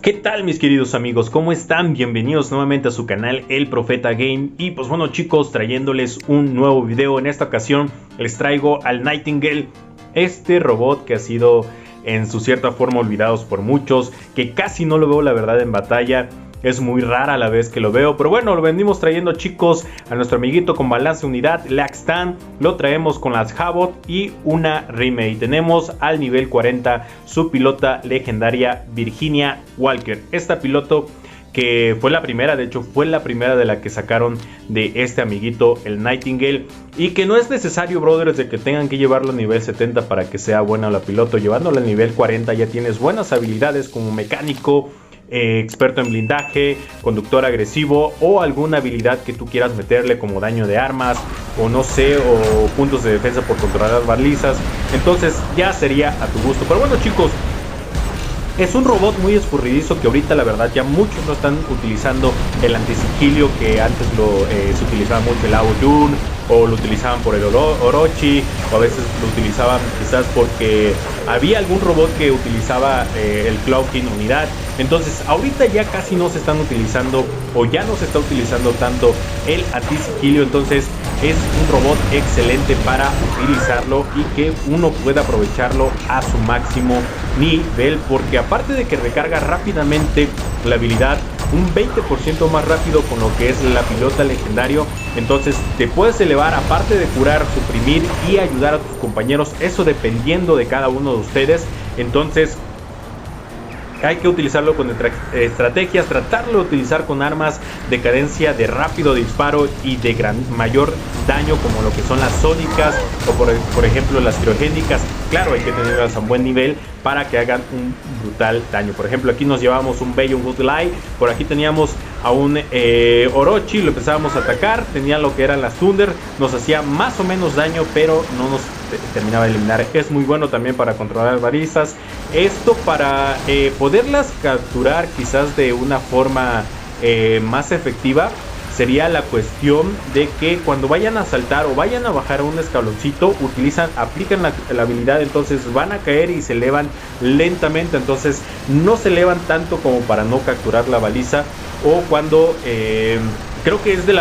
¿Qué tal mis queridos amigos? ¿Cómo están? Bienvenidos nuevamente a su canal El Profeta Game. Y pues bueno chicos, trayéndoles un nuevo video. En esta ocasión les traigo al Nightingale, este robot que ha sido en su cierta forma olvidados por muchos, que casi no lo veo la verdad en batalla. Es muy rara la vez que lo veo, pero bueno, lo venimos trayendo chicos a nuestro amiguito con balance unidad, Laxtan. Lo traemos con las Havok y una remake. Tenemos al nivel 40 su pilota legendaria Virginia Walker. Esta piloto que fue la primera, de hecho fue la primera de la que sacaron de este amiguito, el Nightingale. Y que no es necesario, brothers, de que tengan que llevarlo a nivel 70 para que sea buena la piloto. Llevándolo al nivel 40 ya tienes buenas habilidades como mecánico, experto en blindaje, conductor agresivo o alguna habilidad que tú quieras meterle como daño de armas o no sé, o puntos de defensa por controlar balizas. Entonces ya sería a tu gusto. Pero bueno chicos, es un robot muy escurridizo que ahorita la verdad ya muchos no están utilizando el antisigilio que antes se utilizaba mucho el Aoyun, o lo utilizaban por el Orochi, o a veces lo utilizaban quizás porque había algún robot que utilizaba el Cloaking unidad. Entonces ahorita ya casi no se están utilizando, o ya no se está utilizando tanto el antisigilio. Entonces es un robot excelente para utilizarlo y que uno pueda aprovecharlo a su máximo nivel, porque aparte de que recarga rápidamente la habilidad un 20% más rápido con lo que es la pilota legendario, entonces te puedes elevar, aparte de curar, suprimir y ayudar a tus compañeros, eso dependiendo de cada uno de ustedes. Entonces hay que utilizarlo con estrategias, tratarlo de utilizar con armas de cadencia de rápido disparo y de mayor daño, como lo que son las sónicas o por ejemplo las criogénicas. Claro, hay que tenerlas a un buen nivel para que hagan un brutal daño. Por ejemplo, aquí nos llevamos un bello Woodlight, por aquí teníamos a un Orochi, lo empezábamos a atacar, tenía lo que eran las Thunder, nos hacía más o menos daño, pero no nos terminaba de eliminar. Es muy bueno también para controlar balizas. Esto para poderlas capturar quizás de una forma más efectiva, sería la cuestión de que cuando vayan a saltar o vayan a bajar un escaloncito, aplican la habilidad, entonces van a caer y se elevan lentamente, entonces no se elevan tanto como para no capturar la baliza. O cuando creo que es de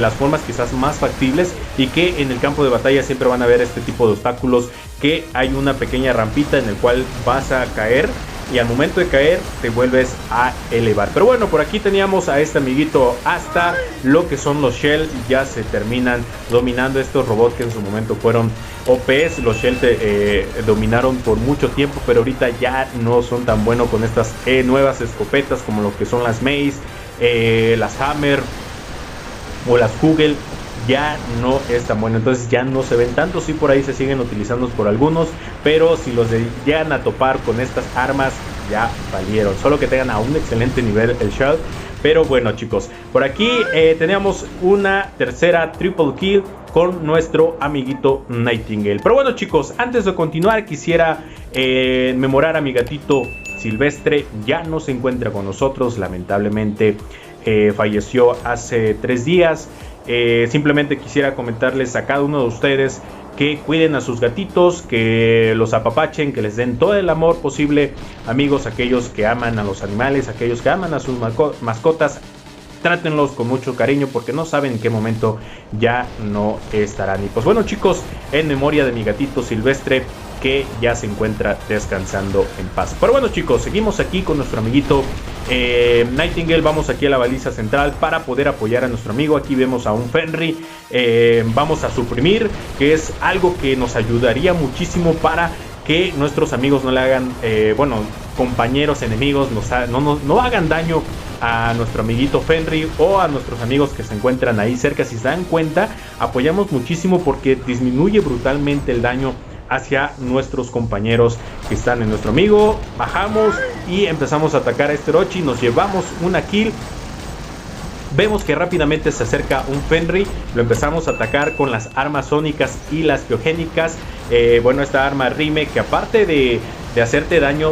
las formas quizás más factibles, y que en el campo de batalla siempre van a ver este tipo de obstáculos, que hay una pequeña rampita en el cual vas a caer y al momento de caer te vuelves a elevar. Pero bueno, por aquí teníamos a este amiguito hasta lo que son los Shell. Ya se terminan dominando estos robots que en su momento fueron OPs. Los Shell dominaron por mucho tiempo, pero ahorita ya no son tan buenos con estas nuevas escopetas como lo que son las Mace, las Hammer o las Kugel. Ya no es tan bueno, entonces ya no se ven tanto. Sí, por ahí se siguen utilizando por algunos, pero si los llegan a topar con estas armas, ya valieron. Solo que tengan a un excelente nivel el Shell. Pero bueno chicos, por aquí teníamos una tercera triple kill con nuestro amiguito Nightingale. Pero bueno chicos, antes de continuar quisiera memorar a mi gatito Silvestre. Ya no se encuentra con nosotros, lamentablemente falleció hace 3 días. Simplemente quisiera comentarles a cada uno de ustedes que cuiden a sus gatitos, que los apapachen, que les den todo el amor posible. Amigos, aquellos que aman a los animales, aquellos que aman a sus mascotas, trátenlos con mucho cariño, porque no saben en qué momento ya no estarán. Y pues bueno chicos, en memoria de mi gatito Silvestre, que ya se encuentra descansando en paz. Pero bueno chicos, seguimos aquí con nuestro amiguito Nightingale. Vamos aquí a la baliza central para poder apoyar a nuestro amigo. Aquí vemos a un Fenrir. Vamos a suprimir, que es algo que nos ayudaría muchísimo para que nuestros amigos no le hagan, compañeros enemigos no hagan daño a nuestro amiguito Fenrir o a nuestros amigos que se encuentran ahí cerca. Si se dan cuenta, apoyamos muchísimo porque disminuye brutalmente el daño hacia nuestros compañeros que están en nuestro amigo. Bajamos y empezamos a atacar a este Orochi. Nos llevamos una kill. Vemos que rápidamente se acerca un Fenrir. Lo empezamos a atacar con las armas sónicas y las criogénicas. Esta arma Rime, que aparte de hacerte daño,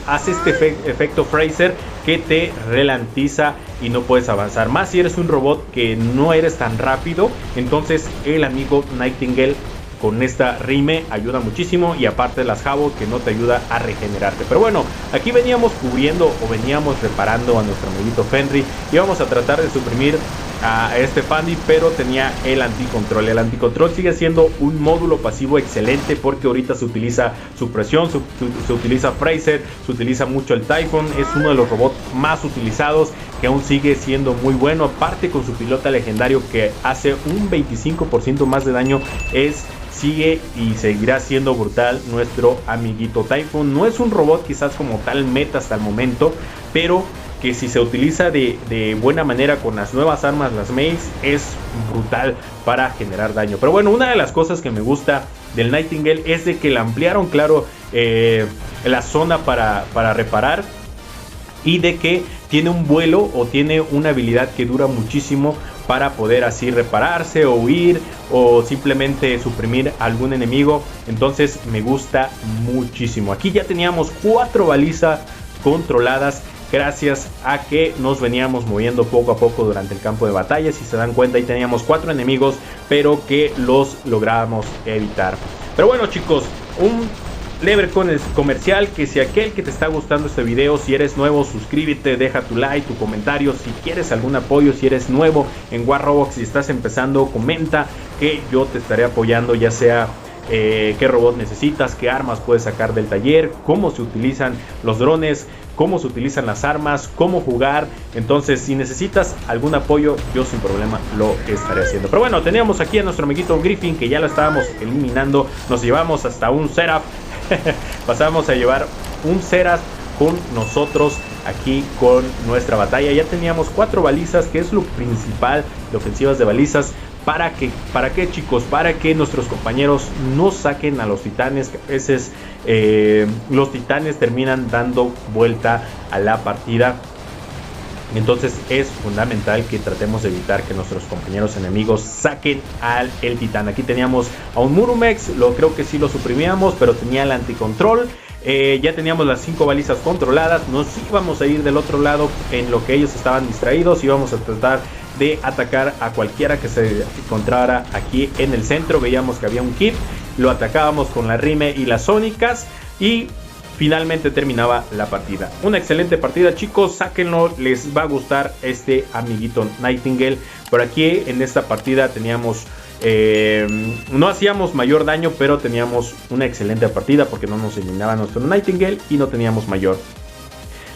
hace este efecto Fraser, que te ralentiza y no puedes avanzar más si eres un robot que no eres tan rápido. Entonces el amigo Nightingale con esta Rime ayuda muchísimo, y aparte las Jabo que no te ayuda a regenerarte. Pero bueno, aquí veníamos cubriendo o veníamos reparando a nuestro amiguito Fenrir, y vamos a tratar de suprimir a este Fandy, pero tenía el anticontrol. El anticontrol sigue siendo un módulo pasivo excelente porque ahorita se utiliza supresión, se utiliza Fraser, se utiliza mucho el Typhon. Es uno de los robots más utilizados, que aún sigue siendo muy bueno. Aparte con su pilota legendario que hace un 25% más de daño, sigue y seguirá siendo brutal nuestro amiguito Typhon. No es un robot quizás como tal meta hasta el momento, pero que si se utiliza de buena manera con las nuevas armas, las Maze, es brutal para generar daño. Pero bueno, una de las cosas que me gusta del Nightingale es de que le ampliaron, claro, la zona para reparar, y de que tiene un vuelo o tiene una habilidad que dura muchísimo para poder así repararse o huir o simplemente suprimir a algún enemigo. Entonces me gusta muchísimo. Aquí ya teníamos 4 balizas controladas, gracias a que nos veníamos moviendo poco a poco durante el campo de batalla. Si se dan cuenta, ahí teníamos 4 enemigos, pero que los logramos evitar. Pero bueno, chicos, un leve comercial, que si aquel que te está gustando este video, si eres nuevo, suscríbete, deja tu like, tu comentario. Si quieres algún apoyo, si eres nuevo en War Robot, si estás empezando, comenta, que yo te estaré apoyando, ya sea qué robot necesitas, qué armas puedes sacar del taller, cómo se utilizan los drones, cómo se utilizan las armas, cómo jugar. Entonces si necesitas algún apoyo, yo sin problema lo estaré haciendo. Pero bueno, teníamos aquí a nuestro amiguito Griffin, que ya lo estábamos eliminando. Nos llevamos hasta un Seraph. Pasamos a llevar un Seraph con nosotros aquí con nuestra batalla. Ya teníamos 4 balizas, que es lo principal de ofensivas de balizas. ¿Para qué, chicos? Para que nuestros compañeros no saquen a los titanes, que a veces los titanes terminan dando vuelta a la partida. Entonces es fundamental que tratemos de evitar que nuestros compañeros enemigos saquen al titán. Aquí teníamos a un Murumex, creo que sí lo suprimíamos, pero tenía el anticontrol. Ya teníamos las 5 balizas controladas. Nos íbamos a ir del otro lado en lo que ellos estaban distraídos. Íbamos a tratar de atacar a cualquiera que se encontrara aquí en el centro. Veíamos que había un Kip, lo atacábamos con la Rime y las Sónicas, y finalmente terminaba la partida. Una excelente partida, chicos, sáquenlo, les va a gustar este amiguito Nightingale. Por aquí en esta partida teníamos no hacíamos mayor daño, pero teníamos una excelente partida porque no nos eliminaba nuestro Nightingale y no teníamos mayor.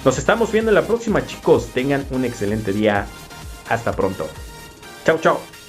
Nos estamos viendo en la próxima, chicos. Tengan un excelente día. Hasta pronto. Chao, chao.